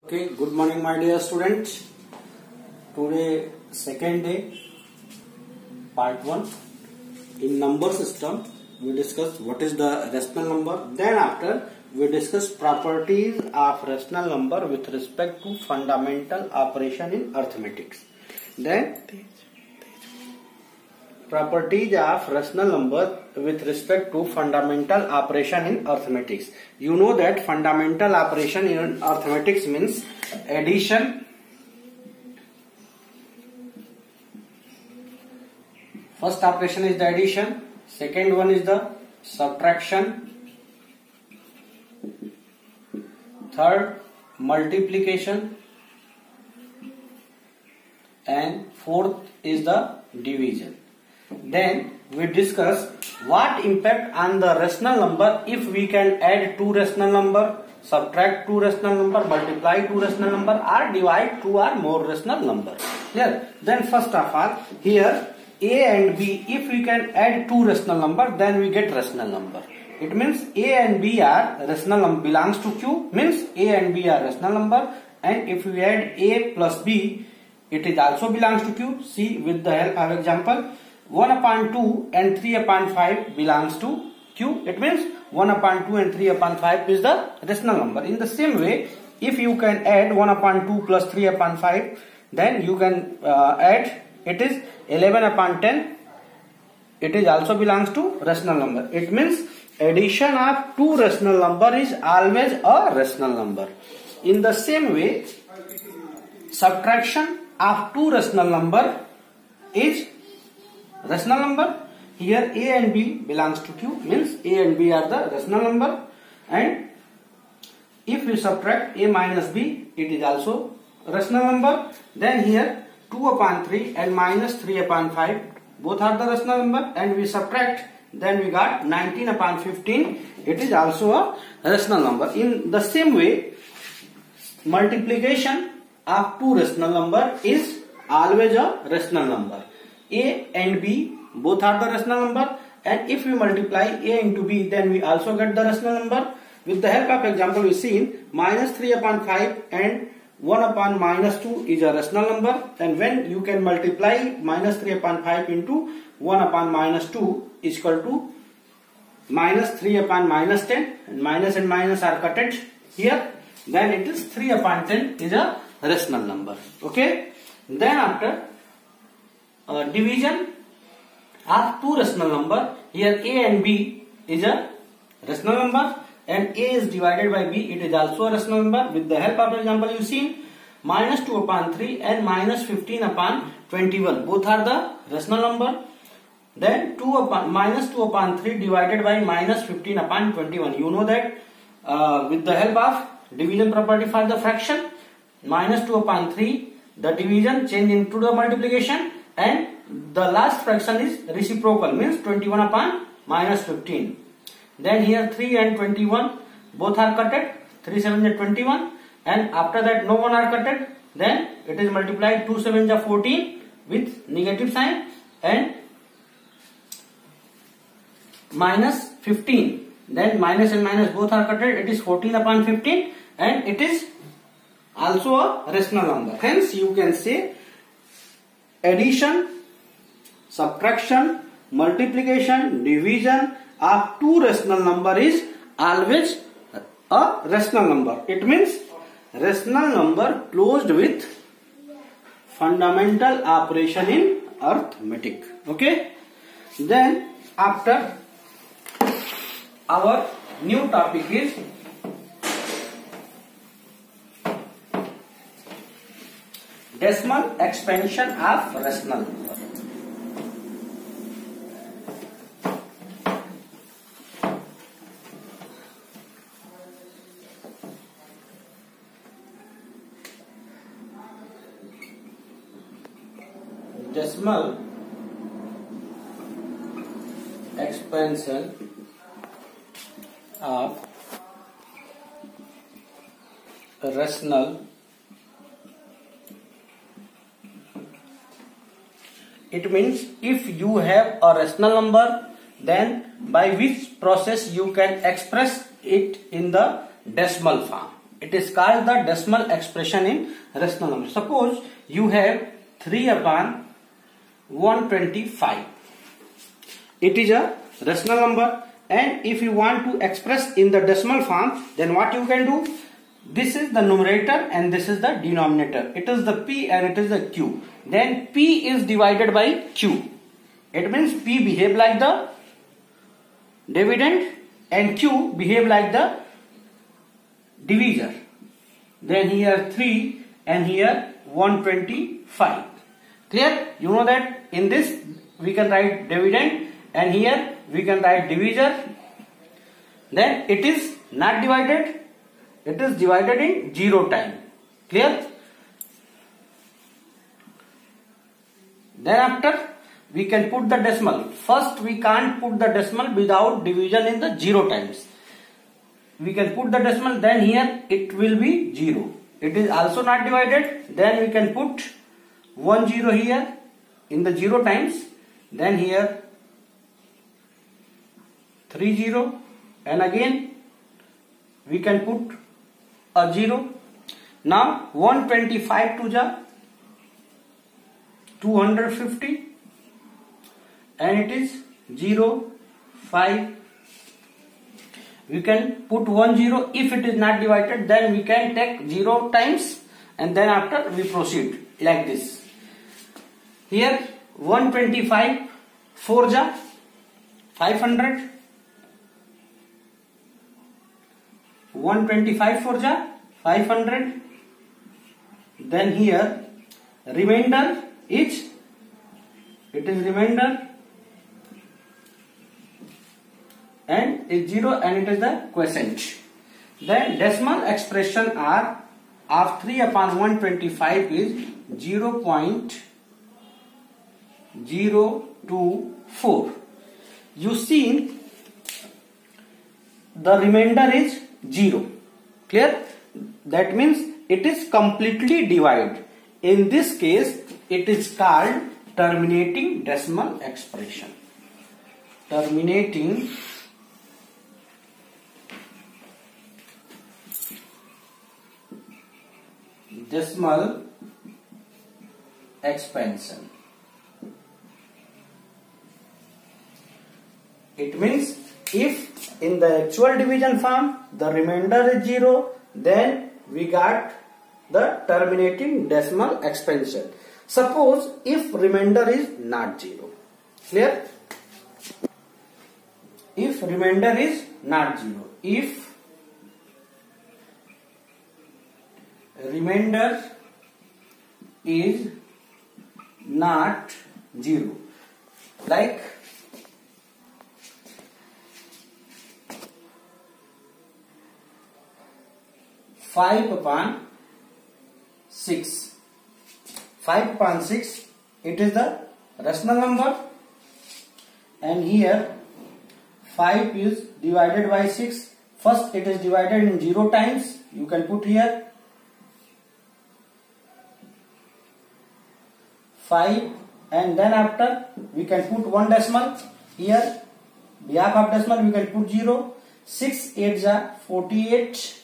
Okay, good morning my dear students. Today second day, part 1. In number system we discuss what is the rational number. Then after we discuss properties of rational number with respect to fundamental operation in arithmetics. Then properties of rational number with respect to fundamental operation in arithmetics. You know that fundamental operation in arithmetics means addition, first operation is the addition, second one is the subtraction, third multiplication, and fourth is the division. Then we discuss what impact on the rational number if we can add two rational number, subtract two rational number, multiply two rational number, or divide two or more rational number. Here, then first of all, here A and B, if we can add two rational number, then we get rational number. It means A and B are rational number, belongs to Q, means A and B are rational number, and if we add A plus B, it is also belongs to Q. See with the help of example, 1 upon 2 and 3 upon 5 belongs to Q. It means 1 upon 2 and 3 upon 5 is the rational number. In the same way, if you can add 1 upon 2 plus 3 upon 5, then you can add, it is 11 upon 10. It is also belongs to rational number. It means addition of two rational number is always a rational number. In the same way, subtraction of two rational number is rational number. Here A and B belongs to Q, means A and B are the rational number, and if we subtract A minus B, it is also rational number. Then here 2 upon 3 and minus 3 upon 5 both are the rational number, and we subtract, then we got 19 upon 15, it is also a rational number. In the same way, multiplication of two rational number is always a rational number. A and B both are the rational number, and if we multiply A into B, then we also get the rational number. With the help of example, we seen minus 3 upon 5 and 1 upon minus 2 is a rational number, and when you can multiply minus 3 upon 5 into 1 upon minus 2 is equal to minus 3 upon minus 10, and minus are cutted here, then it is 3 upon 10 is a rational number. Okay. Then after division of two rational number, here A and B is a rational number, and A is divided by B, it is also a rational number. With the help of example, you seen minus 2 upon 3 and minus 15 upon 21 both are the rational number. Then minus 2 upon 3 divided by minus 15 upon 21. You know that with the help of division property for the fraction, minus 2 upon 3, the division change into the multiplication, and the last fraction is reciprocal, means 21 upon minus 15. Then here 3 and 21 both are cutted, 3 7 is 21, and after that no one are cutted, then it is multiplied, 2 7 is 14 with negative sign, and minus 15, then minus and minus both are cutted, it is 14 upon 15, and it is also a rational number. Hence you can say addition, subtraction, multiplication, division of two rational number is always a rational number. It means rational number closed with fundamental operation in arithmetic. Okay. Then after, our new topic is decimal expansion of rational number. Decimal expansion of rational. It means if you have a rational number, then by which process you can express it in the decimal form. It is called the decimal expression in rational number. Suppose you have 3 upon 125. It is a rational number, and if you want to express in the decimal form, then what you can do? This is the numerator and this is the denominator. It is the P and it is the Q. Then P is divided by Q. It means P behave like the dividend and Q behave like the divisor. Then here 3 and here 125. Clear? You know that in this we can write dividend and here we can write divisor. Then it is not divided. It is divided in 0 time. Clear? Thereafter we can put the decimal. First we can't put the decimal without division in the 0 times. We can put the decimal, then here it will be 0. It is also not divided. Then we can put 1 0 here in the 0 times. Then here 3 0 and again we can put a 0. Now 125 to the 250 and it is 0 5. We can put 1 0. If it is not divided, then we can take 0 times and then after we proceed like this. Here 125 4 ja 500. 125 4 ja 500. Then here remainder is, it is remainder and is 0 and it is the quotient. Then decimal expression R of 3 upon 125 is 0.024. You see the remainder is 0. Clear? That means it is completely divided. In this case it is called terminating decimal expression. Terminating decimal expansion. It means if in the actual division form the remainder is 0, then we got the terminating decimal expansion. Suppose if remainder is not 0. Clear? If remainder is not 0. If remainder is not 0, like 5 upon 6. 5 upon 6, it is the rational number, and here 5 is divided by 6. First it is divided in 0 times. You can put here 5 and then after we can put one decimal. Here behalf of decimal we can put 0. 6 8 ja 48.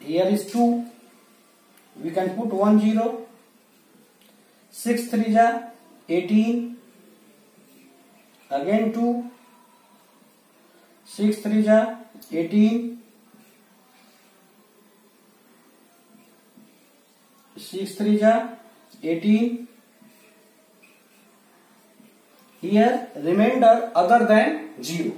Here is 2. We can put 1 0. 6 3 ja 18. Again 2. 6 3 ja 18. 6 3 ja 18. Here remainder other than 0.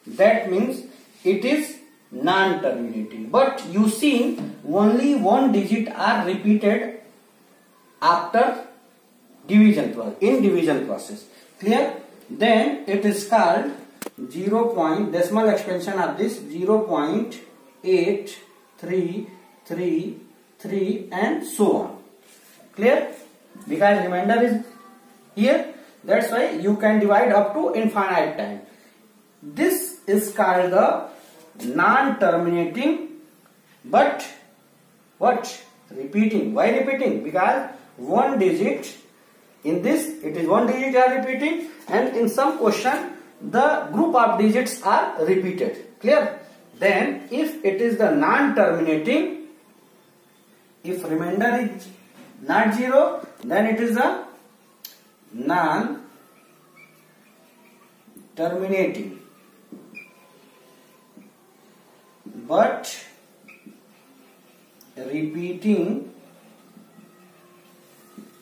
That means it is non-terminating. But you see only one digit are repeated after division process, in division process. Clear? Then it is called 0. Decimal expansion of this 0.8333 and so on. Clear? Because remainder is here, that's why you can divide up to infinite time. This is called the non-terminating, but what? Repeating. Why repeating? Because one digit, in this it is one digit are repeating, and in some question the group of digits are repeated. Clear? then if it is the non-terminating, if remainder is not 0, then it is a non-terminating. But repeating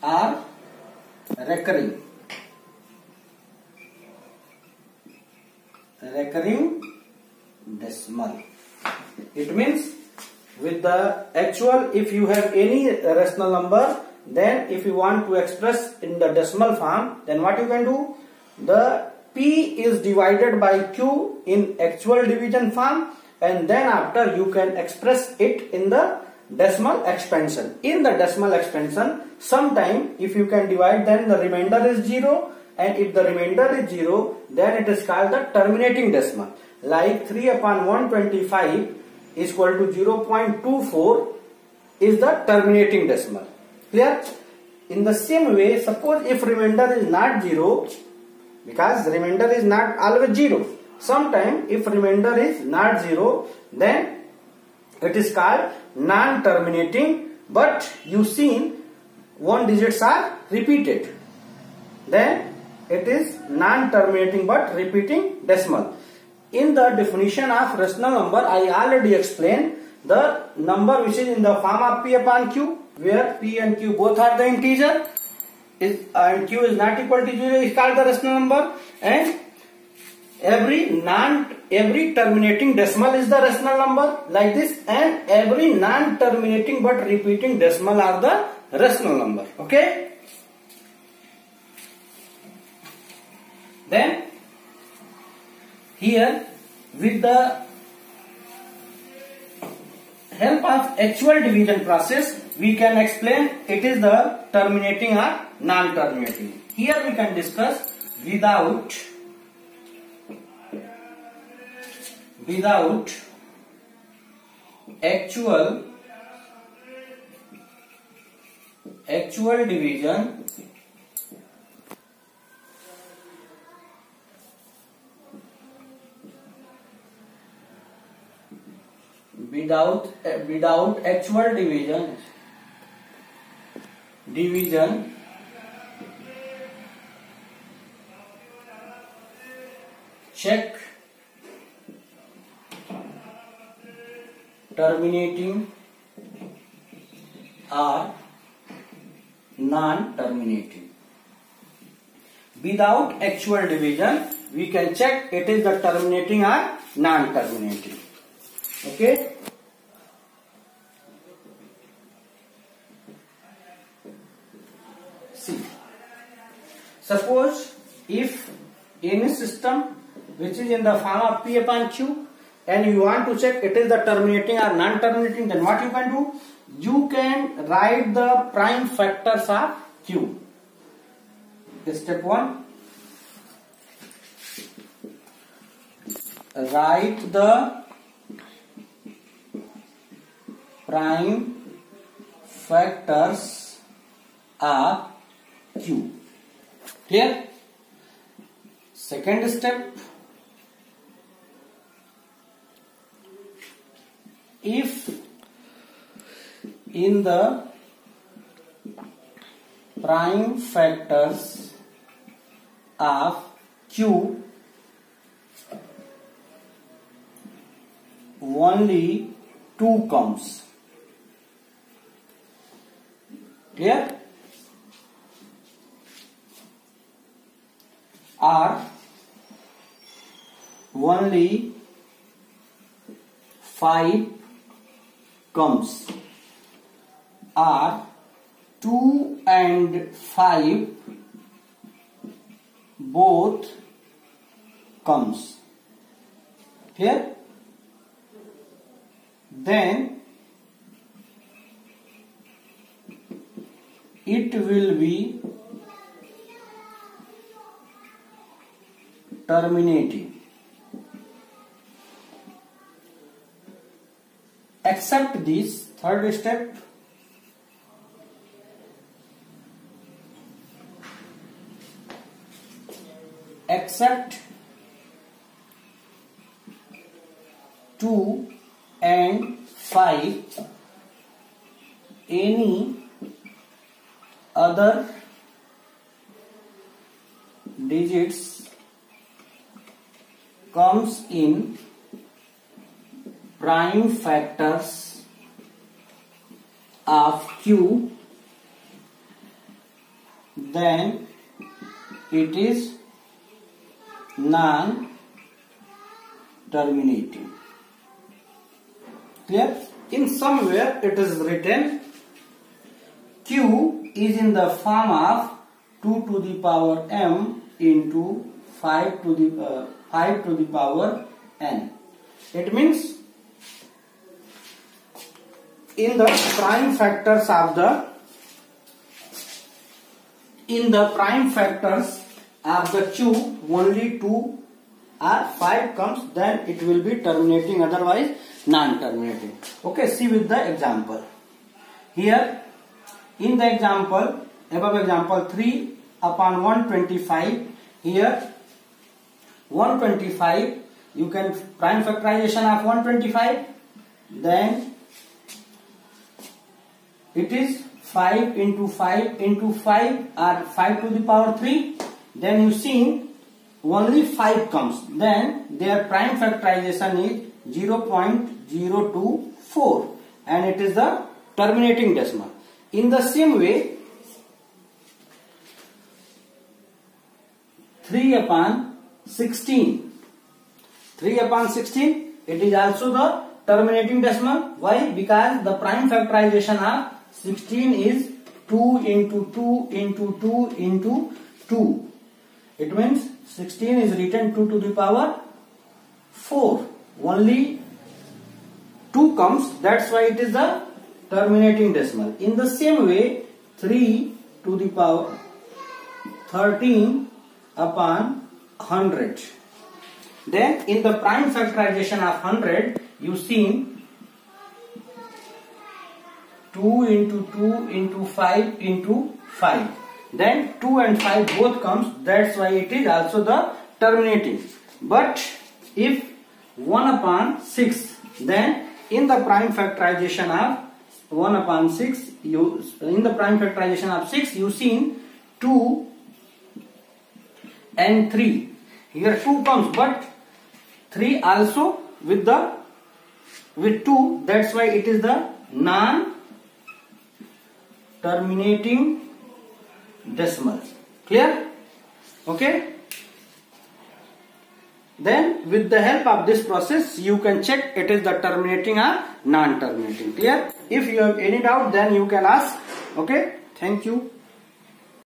or recurring decimal. It means with the actual, if you have any rational number, then if you want to express in the decimal form, then what you can do? The P is divided by Q in actual division form, and then after you can express it in the decimal expansion. In the decimal expansion, sometime if you can divide, then the remainder is 0, and if the remainder is 0, then it is called the terminating decimal. Like 3 upon 125 is equal to 0.24 is the terminating decimal. Clear? In the same way, suppose if remainder is not 0, because remainder is not always 0. Sometime if remainder is not 0, then it is called non-terminating, but you seen one digits are repeated. Then it is non-terminating but repeating decimal. In the definition of rational number, I already explained the number which is in the form of P upon Q, where P and Q both are the integer, and Q is not equal to 0 is called the rational number, and every terminating decimal is the rational number, like this, and every non-terminating but repeating decimal are the rational number. Okay? Then here, with the help of actual division process, we can explain it is the terminating or non-terminating. Here we can discuss without actual division, without actual division check terminating or non-terminating. Without actual division, we can check it is the terminating or non-terminating. Okay? See, suppose if any system which is in the form of P upon Q, and you want to check it is the terminating or non-terminating, then what you can do? You can write the prime factors of Q. Step 1. Write the prime factors of Q. Clear? Second step. If in the prime factors of Q only 2 comes. Clear? Or only 5 comes, or 2 and 5 both comes. Here, then it will be terminating. Except this third step, except 2 and 5, any other digits comes in prime factors of Q, then it is non-terminating. Clear? In somewhere it is written Q is in the form of 2 to the power m into 5 to the power n. It means in the prime factors of the Q only 2 or 5 comes, then it will be terminating, otherwise non-terminating. Okay, see with the example. Here in the example, above example 3 upon 125, here 125, you can prime factorization of 125, then it is 5 into 5 into 5 or 5 to the power 3, then you see only 5 comes, then their prime factorization is 0.024 and it is the terminating decimal. In the same way, 3 upon 16, it is also the terminating decimal. Why? Because the prime factorization of 16 is 2 into 2 into 2 into 2. It means 16 is written 2 to the power 4. Only 2 comes, that's why it is the terminating decimal. In the same way, 3 to the power 13 upon 100. Then in the prime factorization of 100, you see 2 into 2 into 5 into 5. Then 2 and 5 both comes, that's why it is also the terminating. But if 1 upon 6, then in the prime factorization of 1 upon 6, you see 2 and 3. Here 2 comes, but 3 also with 2, that's why it is the non-terminating decimal. Clear? Okay. Then with the help of this process, you can check it is the terminating or non-terminating. Clear? If you have any doubt, then you can ask. Okay. Thank you.